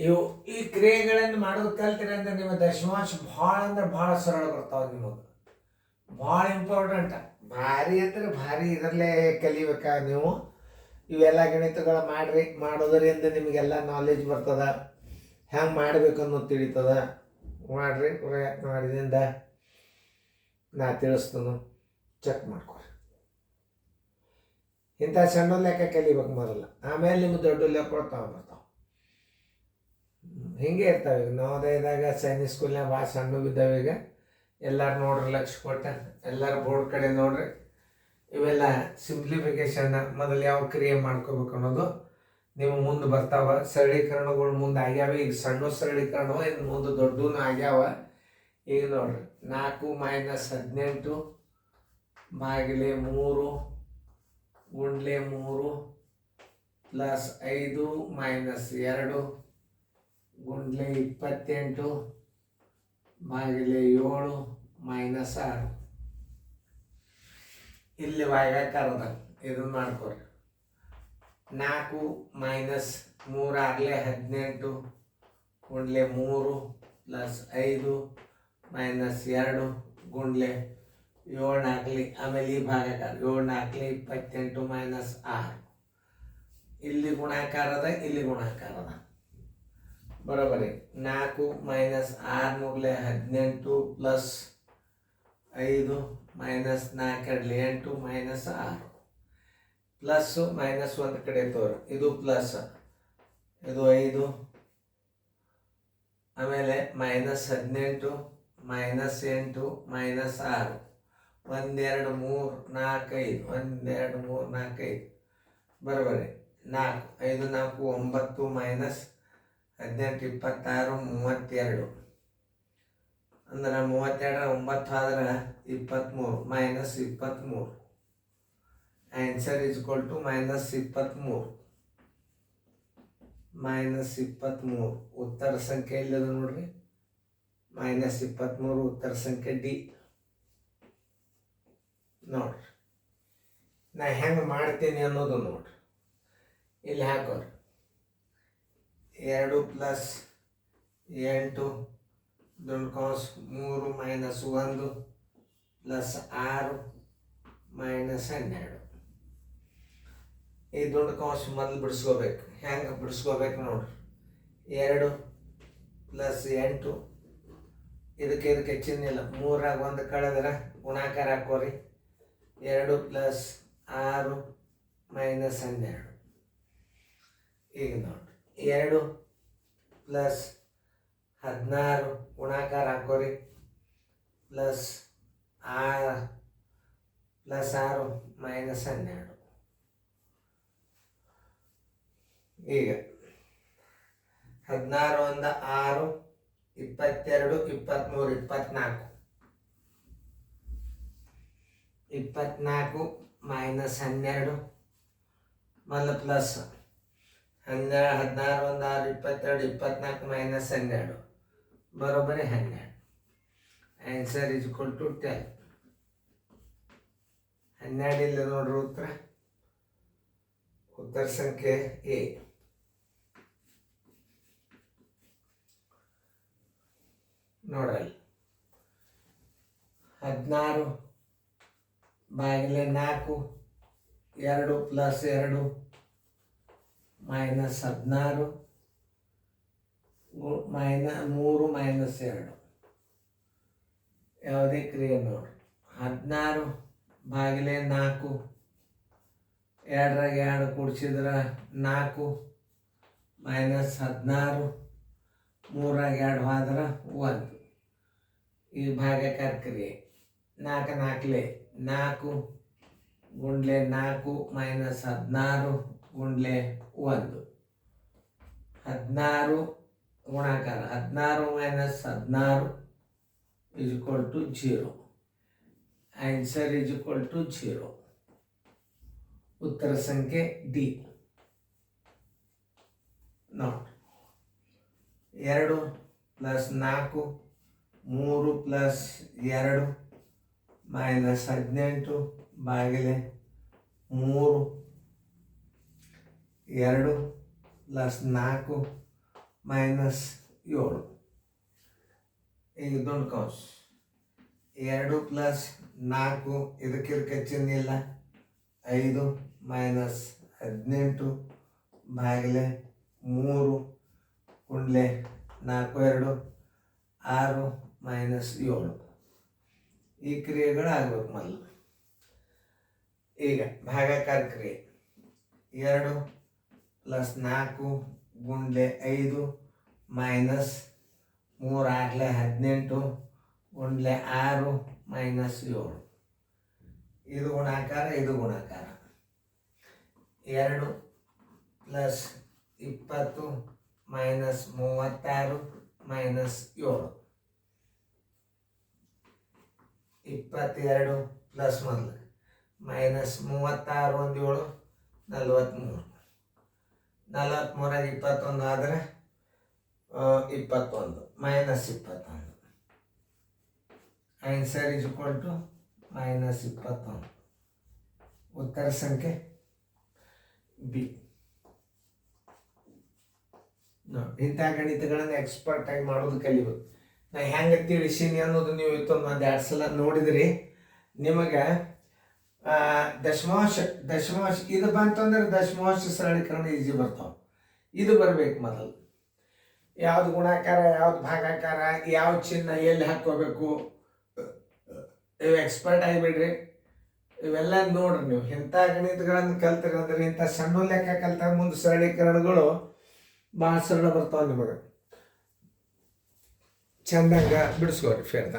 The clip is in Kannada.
ಇವು ಈ ಕ್ರಿಯೆಗಳನ್ನು ಮಾಡೋದು ಕಲ್ತಿರಿ ಅಂದ್ರೆ ನಿಮ್ಮ ದಶಮಾಂಶ ಭಾಳ ಅಂದ್ರೆ ಭಾಳ ಸರಳ ಬರ್ತಾವೆ ನಿಮಗೆ. ಭಾಳ ಇಂಪಾರ್ಟೆಂಟ್, ಭಾರಿ ಅಂದ್ರೆ ಭಾರಿ ಇದರಲ್ಲೇ ಕಲಿಬೇಕಾ ನೀವು. ಇವೆಲ್ಲ ಗಣಿತಗಳು ಮಾಡೋದರಿಂದ ನಿಮಗೆಲ್ಲ ನಾಲೆಜ್ ಬರ್ತದ, ಹೆಂಗೆ ಮಾಡ್ಬೇಕು ಅನ್ನೋದು ತಿಳಿತದ. ಮಾಡ್ರಿ, ಪ್ರಯತ್ನ ಮಾಡಿದಿಂದ ನಾ ತಿಳಿಸ್ತಾನು, ಚೆಕ್ ಮಾಡ್ಕೊರಿ. ಇಂಥ ಸಣ್ಣ ಲೆಕ್ಕ ಕಲಿಬೇಕು ಮೊದಲು, ಆಮೇಲೆ ನಿಮ್ಗೆ ದೊಡ್ಡ ಲೆಕ್ಕಗಳು ತಗೊಂಡ್ಬರ್ತಾವೆ. ಹಿಂಗೆ ಇರ್ತಾವೆ. ಈಗ ನವೋದಯದಾಗ ಸೈನಿಕ್ ಸ್ಕೂಲ್ನಾಗ ಭಾಳ ಸಣ್ಣ ಬಿದ್ದಾವೆ. ಈಗ ಎಲ್ಲರೂ ನೋಡ್ರಿ, ಲಕ್ಷ ಕೊಟ್ಟ ಎಲ್ಲರೂ ಬೋರ್ಡ್ ಕಡೆ ನೋಡ್ರಿ. ಇವೆಲ್ಲ ಸಿಂಪ್ಲಿಫಿಕೇಶನ್, ಮೊದಲು ಯಾವ ಕ್ರಿಯೆ ಮಾಡ್ಕೋಬೇಕು ಅನ್ನೋದು ನೀವು ಮುಂದೆ ಬರ್ತಾವ. ಸರಳೀಕರಣಗಳು ಮುಂದೆ ಆಗ್ಯಾವ. ಈಗ ಸಣ್ಣ ಸರಳೀಕರಣ, ಇನ್ನು ಮುಂದೆ ದೊಡ್ಡೂ ಆಗ್ಯಾವ. ಈಗ ನೋಡ್ರಿ, 4 - 18 ಭಾಗಿಲೆ 3 ಗುಂಡ್ಲೆ 3 ಪ್ಲಸ್ 5 - 2 ಗುಂಡ್ಲೆ 28 ಭಾಗಿಲೆ 7 -6. ಇಲ್ಲಿ ಭಾಗಾಕಾರದ ಇದನ್ನು ಮಾಡ್ಕೊರಿ. 4 - 3 ಆಗಲೇ 18 ಗುಂಡ್ಲೆ 3 ಪ್ಲಸ್ 5 -2 ಗುಂಡ್ಲೆ 7 4. ಆಮೇಲೆ ಈ ಭಾಗಾಕಾರ 7 4 28 -6. ಇಲ್ಲಿ ಗುಣಾಕಾರದ, ಇಲ್ಲಿ ಗುಣಾಕಾರದ ಬರೋಬರಿ. 4 - 6 3 18 ಪ್ಲಸ್ 5 -4 8 -6. ಪ್ಲಸ್ ಮೈನಸ್ ಒಂದು ಕಡೆ ತೋರಿ, ಇದು ಪ್ಲಸ್, ಇದು 5. ಆಮೇಲೆ -18 -8 -6. 1 2 3 4 5 1 2 3 4 5 ಬರೋಬರಿ. 4 5 4 9 -18 26 32. ಅಂದ್ರೆ 32 9 ಆದ್ರೆ 23 -23. Answer is equal to -23. -23 ಉತ್ತರ ಸಂಖ್ಯೆ ಇಲ್ಲದ ನೋಡ್ರಿ. -23 ಉತ್ತರ ಸಂಖ್ಯೆ ಡಿ ನೋಡ್ರಿ. ನಾ ಹೆಂಗೆ ಮಾಡ್ತೀನಿ ಅನ್ನೋದು ನೋಡ್ರಿ. ಇಲ್ಲಿ ಹಾಕೋರಿ. 2 + 8 ದುಂಡ್ಕಾಸ್ 3 - 1 ಪ್ಲಸ್ 6 -12. ಈ ದುಂಡು ಕಾಸು ಮೊದಲು ಬಿಡಿಸ್ಕೋಬೇಕು. ಹೆಂಗೆ ಬಿಡಿಸ್ಕೋಬೇಕು ನೋಡ್ರಿ. 2 + 8 ಇದಕ್ಕೆ ಚಿಹ್ನಿಲ್ಲ. 3ರಾಗ 1 ಕಳೆದ್ರೆ ಗುಣಾಕಾರ ಹಾಕೋರಿ. 2 + 6 -12. ಈಗ ನೋಡ್ರಿ, 2 + 16 ಗುಣಾಕಾರ ಹಾಕೋರಿ. ಪ್ಲಸ್ 6 -12. ಈಗ 16 1 6 22 23 24. 24 -12 ಮೊದಲು ಪ್ಲಸ್ 16 1 6 22 24 -12 ಬರೋಬ್ಬರಿ 12. Answer is equal to 10. 12 ಇಲ್ಲ ನೋಡ್ರಿ ಉತ್ತರ. ಉತ್ತರ ಸಂಖ್ಯೆ ಎ. ನೋಡ್ರಲ್ಲಿ 16 ಭಾಗಿಲೆ 4 2 + 2 -16 3 -2. ಯಾವುದೇ ಕ್ರಿಯೆ ನೋಡ್ರಿ. 16 ಭಾಗಿಲೆ 4 2ರಾಗ 2 ಕೂಡಿಸಿದ್ರೆ 4 -16 3ರಾಗ 2 ಹೋದ್ರೆ 1. ಈ ಭಾಗಾಕಾರ ಕ್ರಿಯೆ. 4 4 4 ಗುಂಡ್ಲೆ 4 -16 ಗುಂಡ್ಲೆ 1. 16 ಗುಣಾಕಾರ 16 -16 is equal to 0. Answer is equal to 0. ಉತ್ತರ ಸಂಖ್ಯೆ ಡಿ. ನೋಡಿ, 2 + 4 3 + 2 -18 ಭಾಗಿಲೆ 3. 2 + 4 ಮೈನಸ್ 7. ಈಗ ದೊಡ್ಡ ಕೌಂಸ್ 2 ಪ್ಲಸ್ 4 ಇದಕ್ಕೆ ಚಿಹ್ನೆ ಇಲ್ಲ 5 ಮೈನಸ್ 18 ಭಾಗಿಲೆ 3 ಗುಂಡ್ಲೆ 4 2 6 ಮೈನಸ್ 7. ಈ ಕ್ರಿಯೆಗಳು ಆಗ್ಬೇಕು ಮೊದಲು. ಈಗ ಭಾಗಾಕಾರ ಕ್ರಿಯೆ 2 ಪ್ಲಸ್ 4 ಗುಂಡ್ಲೆ 5 ಮೈನಸ್ 3 8 18 ಗುಂಡ್ಲೆ 6 ಮೈನಸ್ 7. ಇದು ಗುಣಾಕಾರ ಇದು ಗುಣಾಕಾರ 2 plus 20 minus 36 minus 7. 22 plus 1 minus 36 1 7 43. 43 21 ಆದರೆ 21 minus 21. Answer is equal to minus 21. ಉತ್ತರ ಸಂಖ್ಯೆ ಬಿ. ಇಂಥ ಗಣಿತಗಳನ್ನು ಎಕ್ಸ್ಪರ್ಟ್ ಆಗಿ ಮಾಡೋದು ಕಲಿಬೇಕು. ನಾ ಹೆಂಗೆ ತಿಳಿಸೀನಿ ಅನ್ನೋದು ನೀವು ಇವತ್ತೊಂದು 2 ಸಲ ನೋಡಿದ್ರಿ. ನಿಮಗೆ ದಶಮಾಂಶ ಇದು ಬಂತಂದ್ರೆ ದಶಮಾಂಶ ಸರಳೀಕರಣ ಈಜಿ ಬರ್ತಾವೆ. ಇದು ಬರಬೇಕು ಮೊದಲು. ಯಾವ್ದು ಗುಣಾಕಾರ ಯಾವ್ದು ಭಾಗಾಕಾರ ಯಾವ ಚಿಹ್ನೆ ಎಲ್ಲಿ ಹಾಕ್ಕೋಬೇಕು ಇವು ಎಕ್ಸ್ಪರ್ಟ್ ಆಗಿಬಿಡ್ರಿ. ಇವೆಲ್ಲ ನೋಡ್ರಿ ನೀವು. ಇಂಥ ಗಣಿತಗಳನ್ನು ಕಲ್ತಿರಿ ಅಂದ್ರೆ ಇಂಥ ಸಣ್ಣ ಲೆಕ್ಕ ಕಲ್ತಾಗ ಮುಂದೆ ಸರಳೀಕರಣಗಳು ಭಾಳ ಸರಳ ಬರ್ತಾವೆ. ನಿಮಗೆ ಚಂದಂಗ ಬಿಡಿಸ್ಕೋರಿ ಫೇರ್ದ.